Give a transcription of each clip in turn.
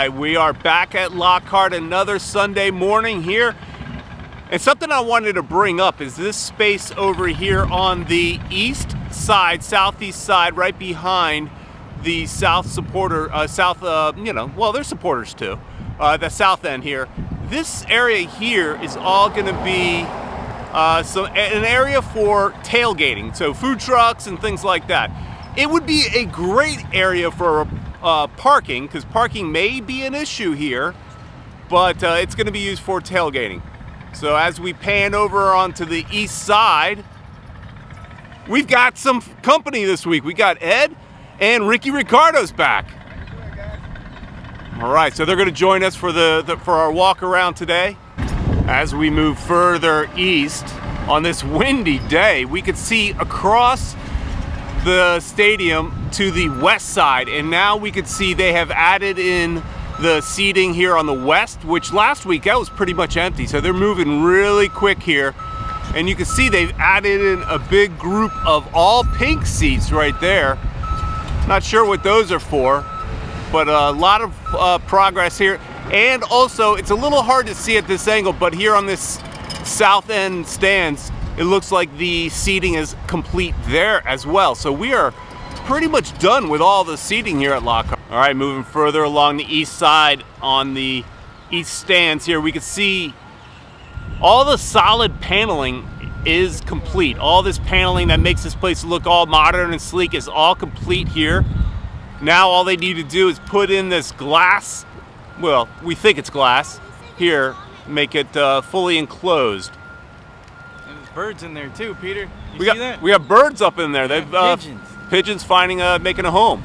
right, we are back at Lockhart another Sunday morning here. And something I wanted to bring up is this space over here on the east side, southeast side, right behind the south supporter, there's supporters too, the south end here. This area here is all going to be an area for tailgating, so food trucks and things like that. It would be a great area for parking, because parking may be an issue here, but it's going to be used for tailgating. So as we pan over onto the east side, we've got some company this week. We got Ed and Ricky Ricardo's back. All right, so they're going to join us for for our walk around today. As we move further east on this windy day, we could see across the stadium to the west side, and now we could see they have added in the seating here on the west, which last week that was pretty much empty, so they're moving really quick here. And you can see they've added in a big group of all pink seats right there. Not sure what those are for, but a lot of progress here. And also, it's a little hard to see at this angle, but here on this south end stands, it looks like the seating is complete there as well. So we are pretty much done with all the seating here at Lockhart. All right, moving further along the east side on the east stands here, we can see all the solid paneling is complete. All this paneling that makes this place look all modern and sleek is all complete here. Now all they need to do is put in this glass, well, we think it's glass, here, make it fully enclosed. Birds in there too, Peter. You see that? We have birds up in there. They've pigeons making a home.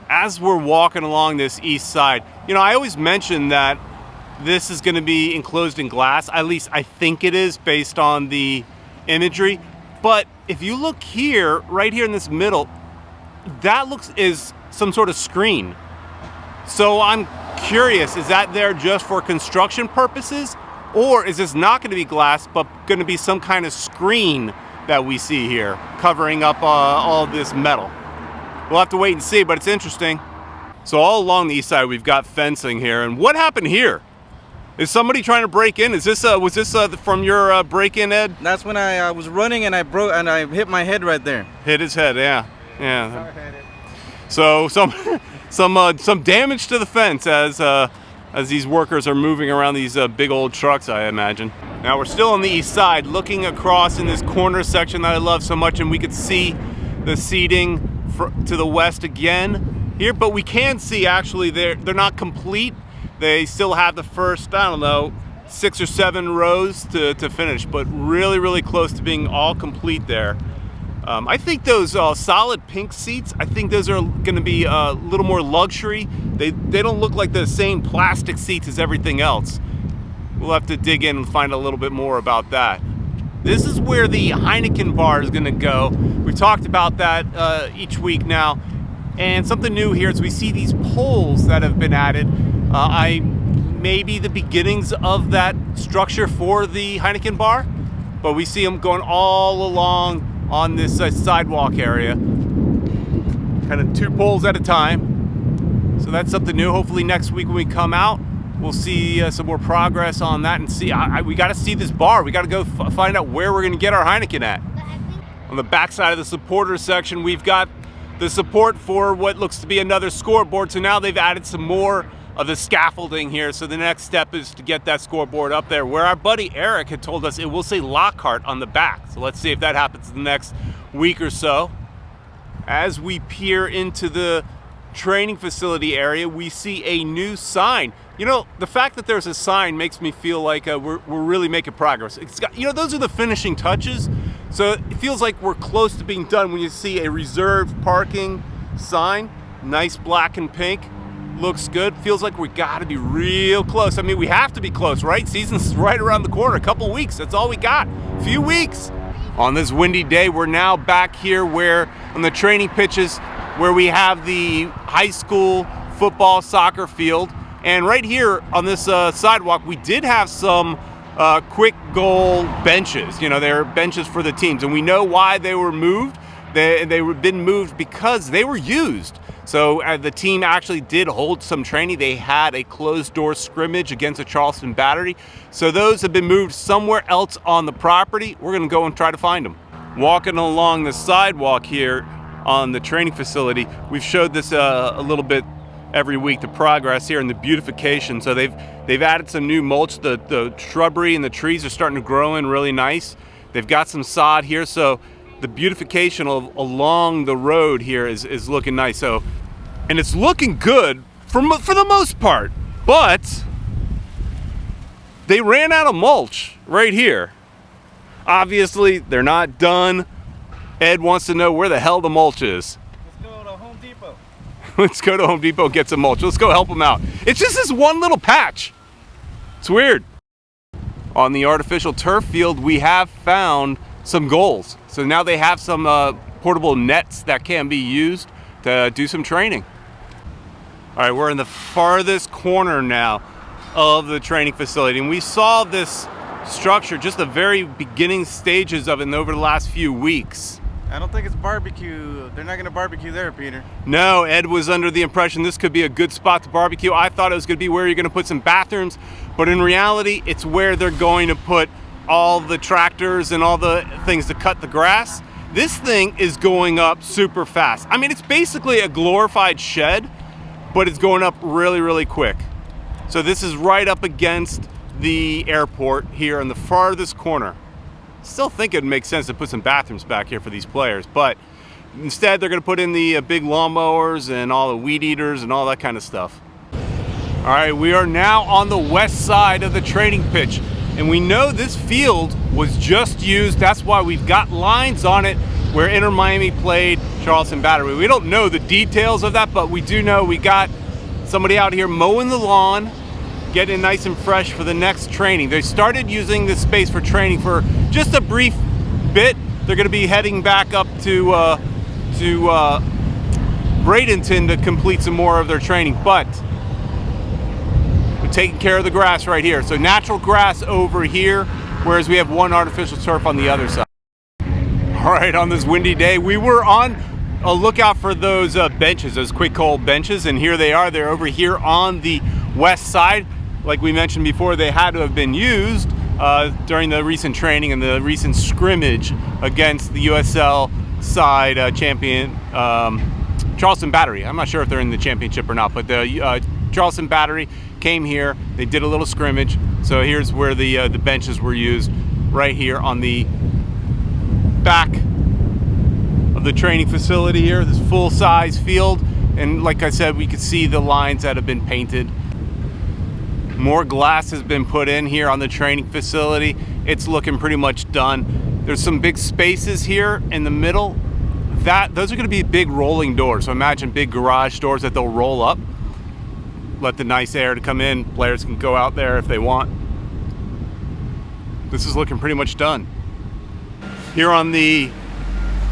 As we're walking along this east side, I always mention that this is going to be enclosed in glass. At least I think it is based on the imagery. But if you look here, right here in this middle, that is some sort of screen. So I'm curious, is that there just for construction purposes? Or is this not going to be glass, but going to be some kind of screen that we see here, covering up all this metal? We'll have to wait and see, but it's interesting. So all along the east side, we've got fencing here. And what happened here? Is somebody trying to break in? Was this from your break-in, Ed? That's when I was running and I hit my head right there. Hit his head, yeah. So some damage to the fence as these workers are moving around these big old trucks, I imagine. Now we're still on the east side, looking across in this corner section that I love so much, and we could see the seating to the west again here, but we can see actually they're not complete. They still have the first, 6 or 7 rows to finish, but really, really close to being all complete there. I think those solid pink seats, I think those are going to be a little more luxury. They don't look like the same plastic seats as everything else. We'll have to dig in and find a little bit more about that. This is where the Heineken bar is going to go. We've talked about that each week now. And something new here is we see these poles that have been added. Maybe the beginnings of that structure for the Heineken bar, but we see them going all along on this sidewalk area, kind of 2 poles at a time. So that's something new. Hopefully next week when we come out, we'll see some more progress on that, and see. We got to see this bar. We got to go find out where we're going to get our Heineken at. On the back side of the supporters section, we've got the support for what looks to be another scoreboard. So now they've added some more of the scaffolding here. So the next step is to get that scoreboard up there, where our buddy Eric had told us it will say Lockhart on the back. So let's see if that happens in the next week or so. As we peer into the training facility area, we see a new sign. The fact that there's a sign makes me feel like we're really making progress. It's got, those are the finishing touches. So it feels like we're close to being done when you see a reserved parking sign, nice black and pink. Looks good. Feels like we got to be real close. I mean, we have to be close, right? Season's right around the corner. A couple weeks. That's all we got. A few weeks. On this windy day, we're now back here on the training pitches, where we have the high school football soccer field. And right here on this sidewalk, we did have some quick goal benches. They're benches for the teams. And we know why they were moved. They were been moved because they were used. So the team actually did hold some training. They had a closed-door scrimmage against the Charleston Battery. So those have been moved somewhere else on the property. We're going to go and try to find them. Walking along the sidewalk here on the training facility, we've showed this a little bit every week, the progress here and the beautification. So they've added some new mulch. The shrubbery and the trees are starting to grow in really nice. They've got some sod here, so the beautification along the road here is looking nice. So, and it's looking good for the most part, but they ran out of mulch right here. Obviously, they're not done. Ed wants to know where the hell the mulch is. Let's go to Home Depot. Let's go to Home Depot and get some mulch. Let's go help them out. It's just this one little patch. It's weird. On the artificial turf field, we have found some goals. So now they have some portable nets that can be used to do some training. All right, we're in the farthest corner now of the training facility, and we saw this structure, just the very beginning stages of it over the last few weeks. I don't think it's barbecue. They're not going to barbecue there, Peter. No, Ed was under the impression this could be a good spot to barbecue. I thought it was going to be where you're going to put some bathrooms, but in reality, it's where they're going to put all the tractors and all the things to cut the grass. This thing is going up super fast. I mean, it's basically a glorified shed, but it's going up really, really quick. So this is right up against the airport here in the farthest corner. Still think it would make sense to put some bathrooms back here for these players, but instead they're going to put in the big lawnmowers and all the weed eaters and all that kind of stuff. All right, we are now on the west side of the training pitch, and we know this field was just used. That's why we've got lines on it where Inter Miami played Charleston Battery. We don't know the details of that, but we do know we got somebody out here mowing the lawn, getting nice and fresh for the next training. They started using this space for training for just a brief bit. They're going to be heading back up to Bradenton to complete some more of their training, but we're taking care of the grass right here. So natural grass over here, whereas we have one artificial turf on the other side. All right, on this windy day, we were on a lookout for those benches, those quick cold benches, and here they are. They're over here on the west side. Like we mentioned before, they had to have been used during the recent training and the recent scrimmage against the USL side champion Charleston Battery. I'm not sure if they're in the championship or not, but the Charleston Battery came here. They did a little scrimmage. So here's where the benches were used, right here on the back of the training facility here, this full-size field. And like I said, we could see the lines that have been painted. More glass has been put in here on the training facility. It's looking pretty much done. There's some big spaces here in the middle. Those are going to be big rolling doors. So imagine big garage doors that they'll roll up. Let the nice air to come in. Players can go out there if they want. This is looking pretty much done. Here on the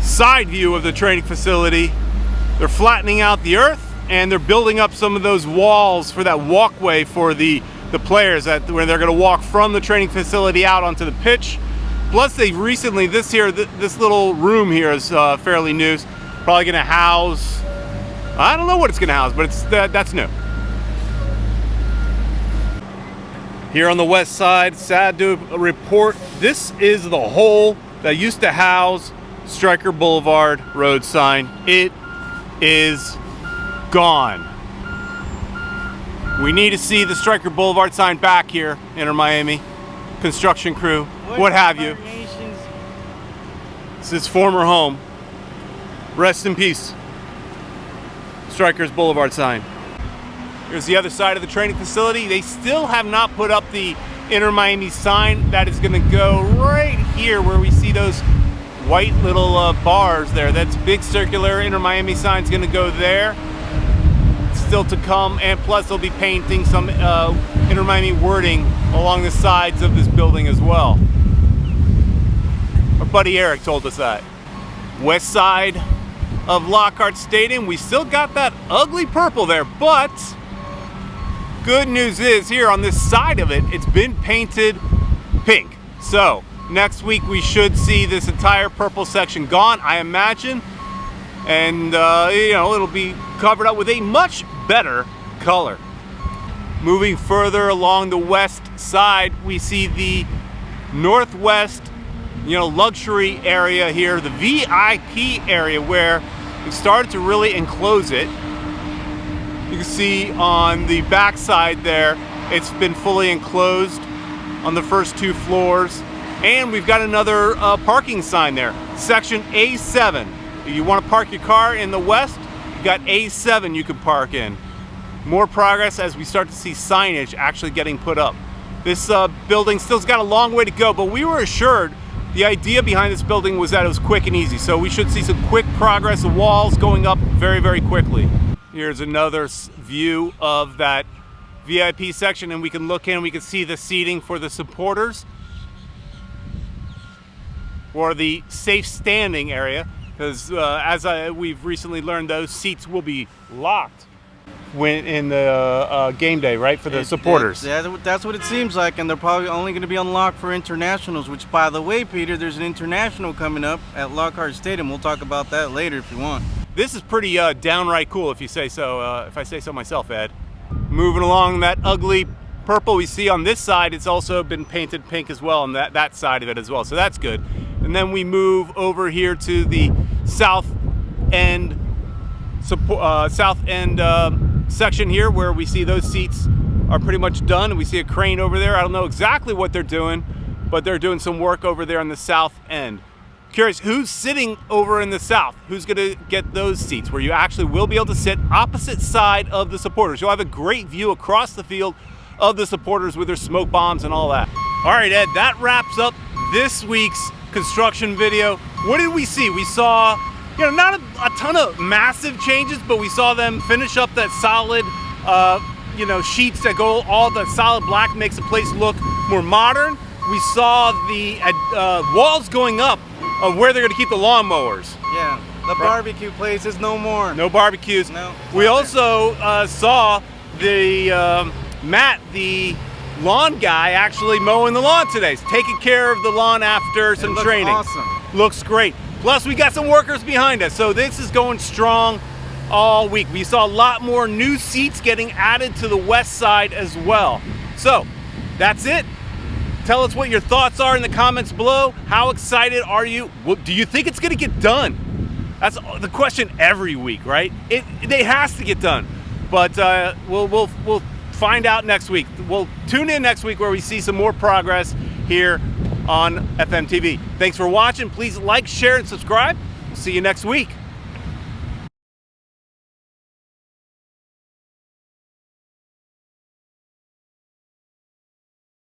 side view of the training facility, they're flattening out the earth, and they're building up some of those walls for that walkway for the players where they're going to walk from the training facility out onto the pitch. Plus, they recently, this little room here is fairly new. It's probably going to house, I don't know what it's going to house, but that's new. Here on the west side, sad to report, this is the hole that used to house Stryker Boulevard road sign. It is gone. We need to see the Stryker Boulevard sign back here, Inter Miami, construction crew, what have you. It's his former home. Rest in peace. Stryker's Boulevard sign. Here's the other side of the training facility. They still have not put up the Inter Miami sign. That is going to go right here where we see those white little bars there. That's big circular Inter Miami sign's going to go there. Still to come, and plus they'll be painting some Inter Miami wording along the sides of this building as well. Our buddy Eric told us that. West side of Lockhart Stadium, we still got that ugly purple there, but good news is here on this side of it, it's been painted pink. So next week we should see this entire purple section gone. I imagine and it'll be covered up with a much better color. Moving further along the west side, we see the northwest, luxury area here, the VIP area, where we've started to really enclose it. You can see on the back side there, it's been fully enclosed on the first 2 floors. And we've got another parking sign there, section A7. If you want to park your car in the west, you got A7 you can park in. More progress as we start to see signage actually getting put up. This building still's got a long way to go, but we were assured the idea behind this building was that it was quick and easy. So we should see some quick progress, the walls going up very, very quickly. Here's another view of that VIP section, and we can look in, we can see the seating for the supporters, or the safe standing area, because we've recently learned, those seats will be locked when in the game day, right, for the supporters. That's what it seems like, and they're probably only going to be unlocked for internationals, which, by the way, Peter, there's an international coming up at Lockhart Stadium. We'll talk about that later if you want. This is pretty downright cool, if you say so, if I say so myself, Ed. Moving along that ugly purple we see on this side, it's also been painted pink as well on that side of it as well, so that's good. And then we move over here to the south end section here, where we see those seats are pretty much done, and we see a crane over there. I don't know exactly what they're doing, but they're doing some work over there on the south end. Curious, who's sitting over in the south? Who's gonna get those seats where you actually will be able to sit opposite side of the supporters? You'll have a great view across the field of the supporters with their smoke bombs and all that. All right, Ed, that wraps up this week's construction video. What did we see? We saw, not a ton of massive changes, but we saw them finish up that solid, sheets that go, all the solid black makes the place look more modern. We saw the walls going up of where they're going to keep the lawnmowers. Yeah, the barbecue place is no more. No barbecues. No. We also saw the Matt, the lawn guy, actually mowing the lawn today. He's taking care of the lawn after some training. Awesome. Looks great. Plus, we got some workers behind us, so this is going strong all week. We saw a lot more new seats getting added to the west side as well. So, that's it. Tell us what your thoughts are in the comments below. How excited are you? Do you think it's going to get done? That's the question every week, right? It has to get done. But we'll find out next week. We'll tune in next week where we see some more progress here on FMTV. Thanks for watching. Please like, share, and subscribe. We'll see you next week.